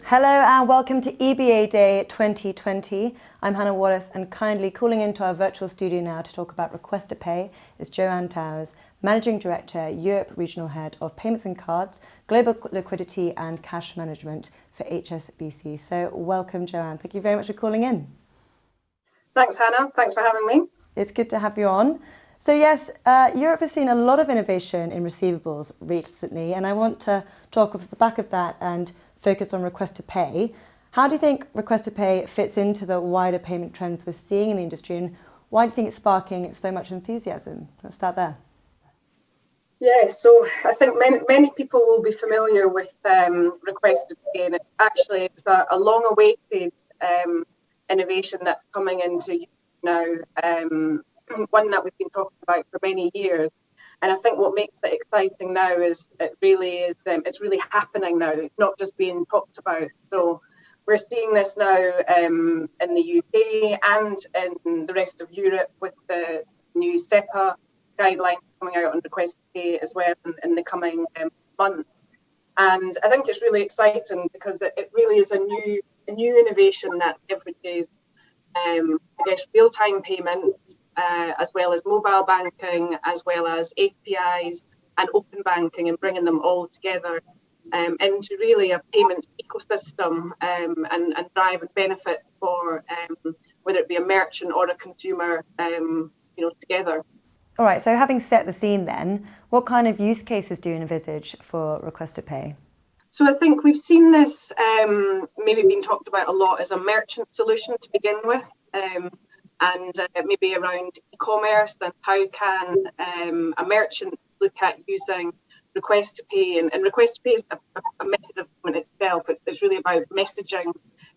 Hello and welcome to EBAday 2020. I'm Hannah Wallace, and kindly calling into our virtual studio now to talk about Request to Pay is Joanne Towers, Managing Director, Europe Regional Head of Payments and Cards, Global Liquidity and Cash Management for HSBC. So welcome, Joanne. Thank you very much for calling in. Thanks, Hannah. Thanks for having me. It's good to have you on. So yes, Europe has seen a lot of innovation in receivables recently, and I want to talk off the back of that and focus on Request to Pay. How do you think Request to Pay fits into the wider payment trends we're seeing in the industry, and why do you think it's sparking so much enthusiasm? Let's start there. Yeah, so I think many people will be familiar with Request to Pay, and it's a long-awaited innovation that's coming into use now, one that we've been talking about for many years. And I think what makes it exciting now is it's really happening now. It's not just being talked about. So we're seeing this now in the UK and in the rest of Europe with the new SEPA guidelines coming out on Request to Pay as well in the coming months. And I think it's really exciting because it really is a new innovation that leverages, real-time payments, as well as mobile banking, as well as APIs and open banking, and bringing them all together into really a payments ecosystem and drive and benefit for whether it be a merchant or a consumer, together. All right, so having set the scene then, what kind of use cases do you envisage for Request to Pay? So I think we've seen this maybe being talked about a lot as a merchant solution to begin with. And maybe around e-commerce, then how can a merchant look at using Request to Pay? And Request to Pay is a method of payment itself. It's really about messaging,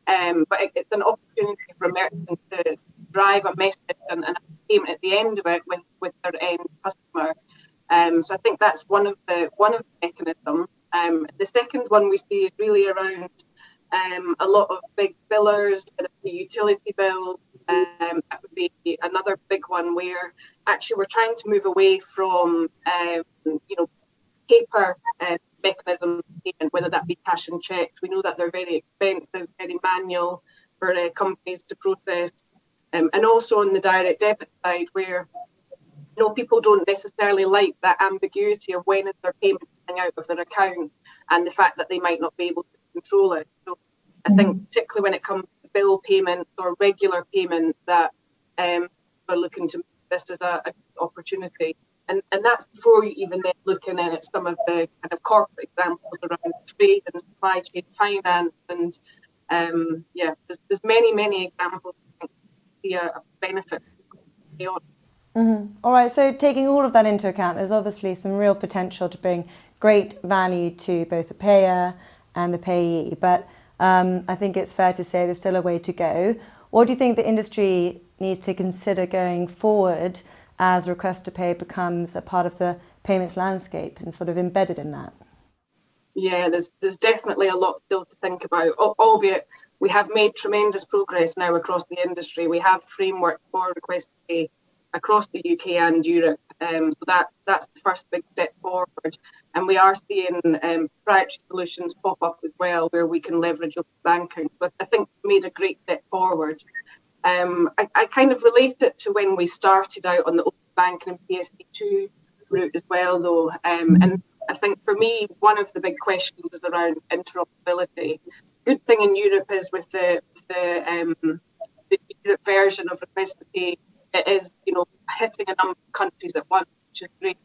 but it's an opportunity for a merchant to drive a message and a payment at the end of it with their end customer. So I think that's one of the mechanisms. The second one we see is really around a lot of big billers, whether it be utility bills. That would be another big one where actually we're trying to move away from paper mechanisms, whether that be cash and checks. We know that they're very expensive, very manual for companies to process, and also on the direct debit side where people don't necessarily like that ambiguity of when is their payment coming out of their account and the fact that they might not be able to control it. So I think particularly when it comes to bill payments or regular payments that we're looking to make this as a opportunity. And that's before you even then looking at some of the kind of corporate examples around trade and supply chain finance. And there's many examples I think see a benefit beyond. Mm-hmm. All right, so taking all of that into account, there's obviously some real potential to bring great value to both the payer and the payee, but I think it's fair to say there's still a way to go. What do you think the industry needs to consider going forward as Request to Pay becomes a part of the payments landscape and sort of embedded in that? Yeah, there's definitely a lot still to think about, albeit we have made tremendous progress now across the industry. We have framework for Request to Pay across the UK and Europe. So that's the first big step forward. And we are seeing proprietary solutions pop up as well where we can leverage open banking. But I think we made a great step forward. I kind of relate it to when we started out on the open banking and PSD2 route as well, though. And I think for me, one of the big questions is around interoperability. Good thing in Europe is with the Europe version of Request to Pay, it is, hitting a number of countries at once, which is great.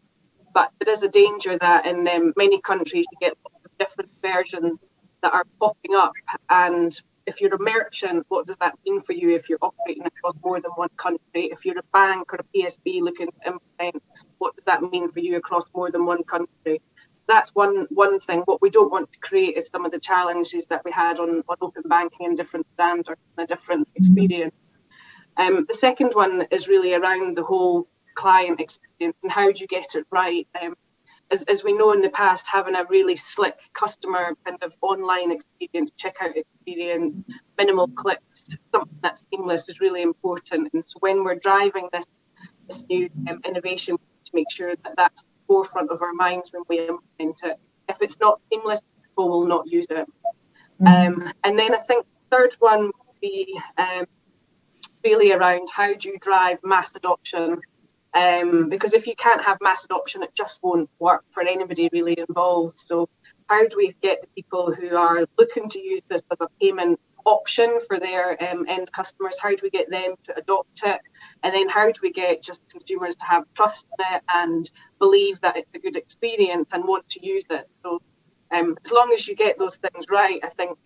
But there is a danger that in many countries you get lots of different versions that are popping up. And if you're a merchant, what does that mean for you if you're operating across more than one country? If you're a bank or a PSB looking to implement, what does that mean for you across more than one country? That's one thing. What we don't want to create is some of the challenges that we had on open banking and different standards and a different experience. The second one is really around the whole client experience and how do you get it right. As we know in the past, having a really slick customer kind of online experience, checkout experience, minimal clicks, something that's seamless is really important. And so when we're driving this new innovation, to make sure that that's the forefront of our minds when we implement it. If if it's not seamless, people will not use it. And then I think the third one would be really around how do you drive mass adoption? Because if you can't have mass adoption, it just won't work for anybody really involved. So how do we get the people who are looking to use this as a payment option for their end customers, how do we get them to adopt it? And then how do we get just consumers to have trust in it and believe that it's a good experience and want to use it? So as long as you get those things right, I think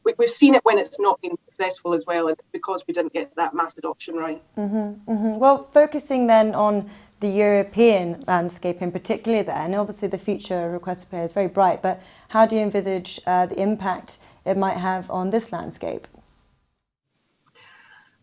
we've seen it when it's not been successful as well, and it's because we didn't get that mass adoption right. Well, focusing then on the European landscape in particular then, obviously the future request to pay is very bright, but how do you envisage the impact it might have on this landscape?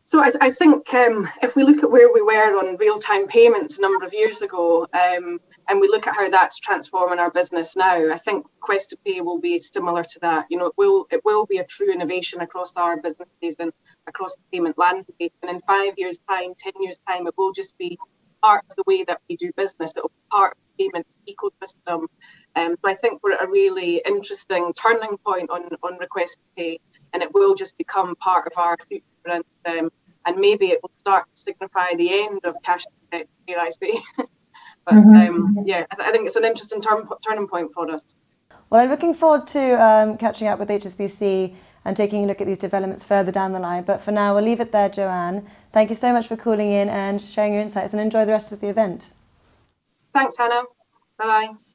So I think if we look at where we were on real-time payments a number of years ago, and we look at how that's transforming our business now, I think Request to Pay will be similar to that. You know, it will be a true innovation across our businesses and across the payment landscape. And in 5 years' time, 10 years' time, it will just be part of the way that we do business. It will be part of the payment ecosystem. So I think we're at a really interesting turning point on Request to Pay, and it will just become part of our future. And maybe it will start to signify the end of cash to pay, I say. But yeah, I think it's an interesting turning point for us. Well, I'm looking forward to catching up with HSBC and taking a look at these developments further down the line. But for now, we'll leave it there, Joanne. Thank you so much for calling in and sharing your insights, and enjoy the rest of the event. Thanks, Hannah. Bye-bye.